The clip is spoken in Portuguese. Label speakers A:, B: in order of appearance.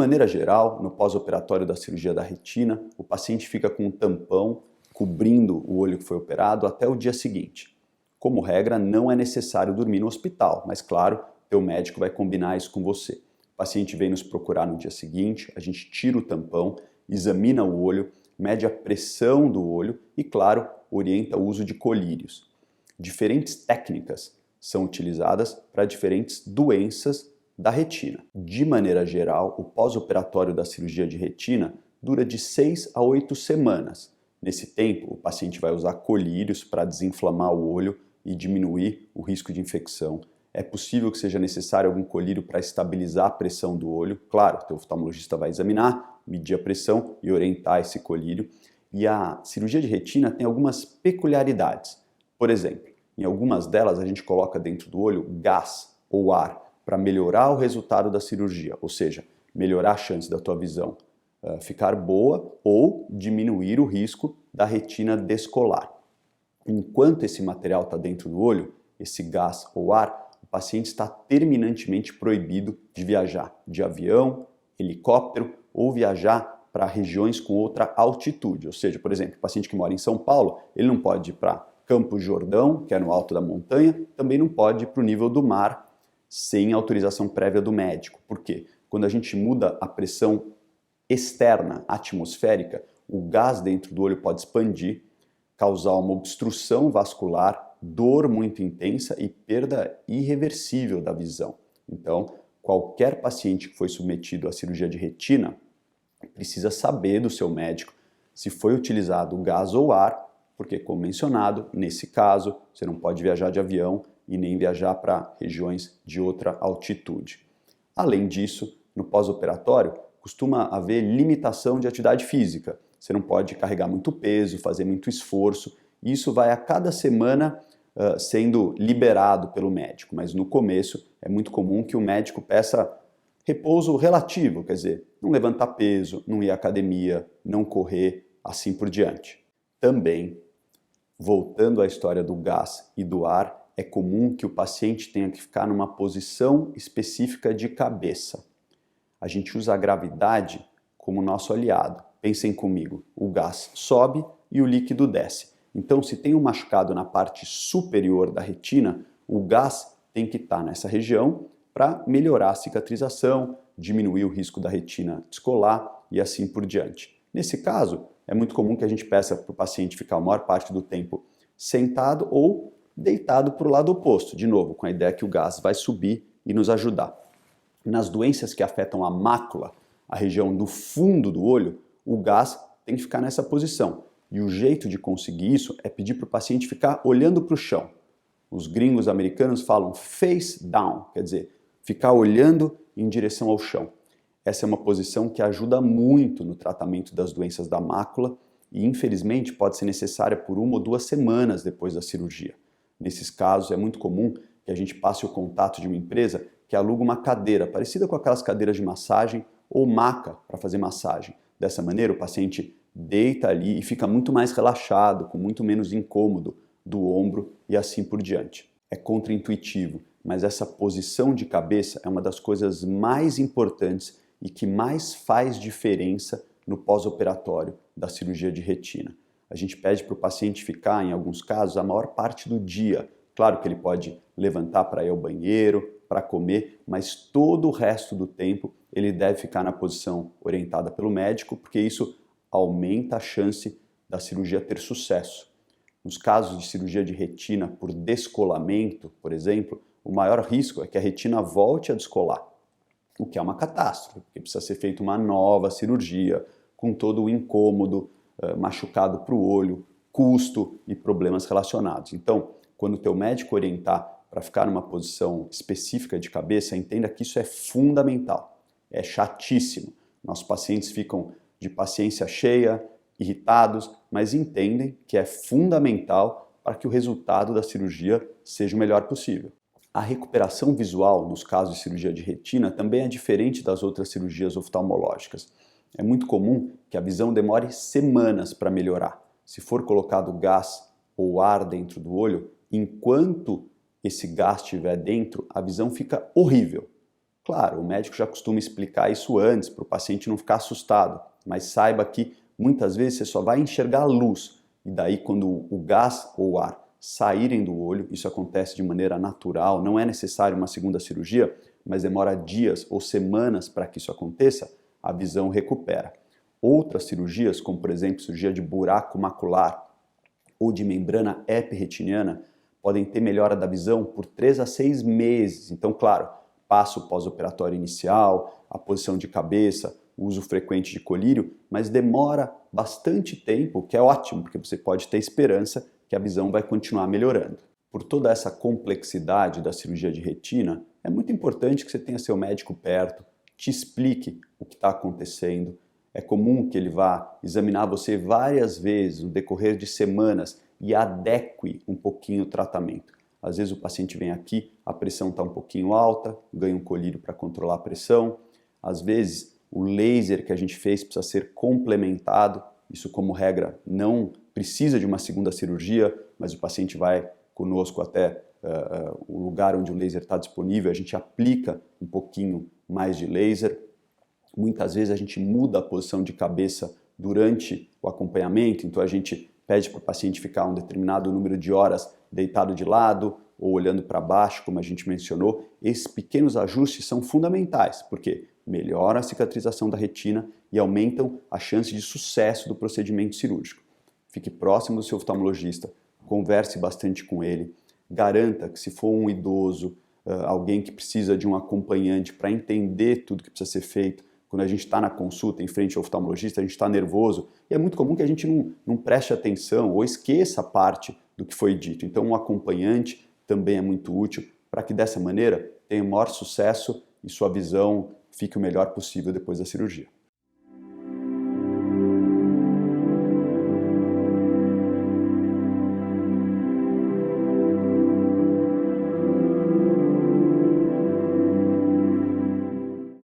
A: maneira geral, no pós-operatório da cirurgia da retina, o paciente fica com um tampão cobrindo o olho que foi operado até o dia seguinte. Como regra, não é necessário dormir no hospital, mas claro, teu médico vai combinar isso com você. O paciente vem nos procurar no dia seguinte, a gente tira o tampão, examina o olho, mede a pressão do olho e, claro, orienta o uso de colírios. Diferentes técnicas são utilizadas para diferentes doenças da retina. De maneira geral, o pós-operatório da cirurgia de retina dura de 6 a 8 semanas. Nesse tempo, o paciente vai usar colírios para desinflamar o olho e diminuir o risco de infecção. É possível que seja necessário algum colírio para estabilizar a pressão do olho. Claro, o teu oftalmologista vai examinar, medir a pressão e orientar esse colírio. E a cirurgia de retina tem algumas peculiaridades. Por exemplo, em algumas delas a gente coloca dentro do olho gás ou ar para melhorar o resultado da cirurgia, ou seja, melhorar a chance da tua visão ficar boa ou diminuir o risco da retina descolar. Enquanto esse material está dentro do olho, esse gás ou ar, o paciente está terminantemente proibido de viajar de avião, helicóptero ou viajar para regiões com outra altitude. Ou seja, por exemplo, o paciente que mora em São Paulo, ele não pode ir para Campos Jordão, que é no alto da montanha, também não pode ir para o nível do mar sem autorização prévia do médico. Por quê? Quando a gente muda a pressão externa, atmosférica, o gás dentro do olho pode expandir, causar uma obstrução vascular, dor muito intensa e perda irreversível da visão. Então, qualquer paciente que foi submetido à cirurgia de retina precisa saber do seu médico se foi utilizado gás ou ar, porque, como mencionado, nesse caso, você não pode viajar de avião e nem viajar para regiões de outra altitude. Além disso, no pós-operatório, costuma haver limitação de atividade física. Você não pode carregar muito peso, fazer muito esforço. E isso vai a cada semana sendo liberado pelo médico. Mas no começo é muito comum que o médico peça repouso relativo, quer dizer, não levantar peso, não ir à academia, não correr, assim por diante. Também, voltando à história do gás e do ar, é comum que o paciente tenha que ficar numa posição específica de cabeça. A gente usa a gravidade como nosso aliado. Pensem comigo, o gás sobe e o líquido desce. Então, se tem um machucado na parte superior da retina, o gás tem que estar nessa região para melhorar a cicatrização, diminuir o risco da retina descolar e assim por diante. Nesse caso, é muito comum que a gente peça para o paciente ficar a maior parte do tempo sentado ou deitado para o lado oposto, de novo, com a ideia que o gás vai subir e nos ajudar. Nas doenças que afetam a mácula, a região do fundo do olho, o gás tem que ficar nessa posição. E o jeito de conseguir isso é pedir para o paciente ficar olhando para o chão. Os gringos americanos falam face down, quer dizer, ficar olhando em direção ao chão. Essa é uma posição que ajuda muito no tratamento das doenças da mácula e, infelizmente, pode ser necessária por 1 ou 2 semanas depois da cirurgia. Nesses casos, é muito comum que a gente passe o contato de uma empresa que aluga uma cadeira, parecida com aquelas cadeiras de massagem ou maca para fazer massagem. Dessa maneira, o paciente deita ali e fica muito mais relaxado, com muito menos incômodo do ombro e assim por diante. É contraintuitivo, mas essa posição de cabeça é uma das coisas mais importantes e que mais faz diferença no pós-operatório da cirurgia de retina. A gente pede para o paciente ficar, em alguns casos, a maior parte do dia. Claro que ele pode levantar para ir ao banheiro, para comer, mas todo o resto do tempo ele deve ficar na posição orientada pelo médico, porque isso aumenta a chance da cirurgia ter sucesso. Nos casos de cirurgia de retina por descolamento, por exemplo, o maior risco é que a retina volte a descolar, o que é uma catástrofe, porque precisa ser feita uma nova cirurgia, com todo o incômodo, machucado para o olho, custo e problemas relacionados. Então, quando o teu médico orientar para ficar numa posição específica de cabeça, entenda que isso é fundamental. É chatíssimo. Nossos pacientes ficam de paciência cheia, irritados, mas entendem que é fundamental para que o resultado da cirurgia seja o melhor possível. A recuperação visual nos casos de cirurgia de retina também é diferente das outras cirurgias oftalmológicas. É muito comum que a visão demore semanas para melhorar. Se for colocado gás ou ar dentro do olho, enquanto esse gás estiver dentro, a visão fica horrível. Claro, o médico já costuma explicar isso antes para o paciente não ficar assustado, mas saiba que muitas vezes você só vai enxergar a luz e daí quando o gás ou o ar saírem do olho, isso acontece de maneira natural, não é necessário uma segunda cirurgia, mas demora dias ou semanas para que isso aconteça, a visão recupera. Outras cirurgias, como por exemplo cirurgia de buraco macular ou de membrana epirretiniana, podem ter melhora da visão por 3 a 6 meses. Então, claro, passo pós-operatório inicial, a posição de cabeça, o uso frequente de colírio, mas demora bastante tempo, o que é ótimo, porque você pode ter esperança que a visão vai continuar melhorando. Por toda essa complexidade da cirurgia de retina, é muito importante que você tenha seu médico perto, te explique o que está acontecendo. É comum que ele vá examinar você várias vezes no decorrer de semanas e adeque um pouquinho o tratamento. Às vezes o paciente vem aqui, a pressão está um pouquinho alta, ganha um colírio para controlar a pressão. Às vezes o laser que a gente fez precisa ser complementado. Isso, como regra, não precisa de uma segunda cirurgia, mas o paciente vai conosco até o lugar onde o laser está disponível, a gente aplica um pouquinho mais de laser. Muitas vezes a gente muda a posição de cabeça durante o acompanhamento, então a gente pede para o paciente ficar um determinado número de horas deitado de lado ou olhando para baixo, como a gente mencionou. Esses pequenos ajustes são fundamentais, porque melhoram a cicatrização da retina e aumentam a chance de sucesso do procedimento cirúrgico. Fique próximo do seu oftalmologista, converse bastante com ele, garanta que se for um idoso, alguém que precisa de um acompanhante para entender tudo que precisa ser feito, quando a gente está na consulta em frente ao oftalmologista, a gente está nervoso e é muito comum que a gente não preste atenção ou esqueça parte do que foi dito. Então um acompanhante também é muito útil para que dessa maneira tenha o maior sucesso e sua visão fique o melhor possível depois da cirurgia.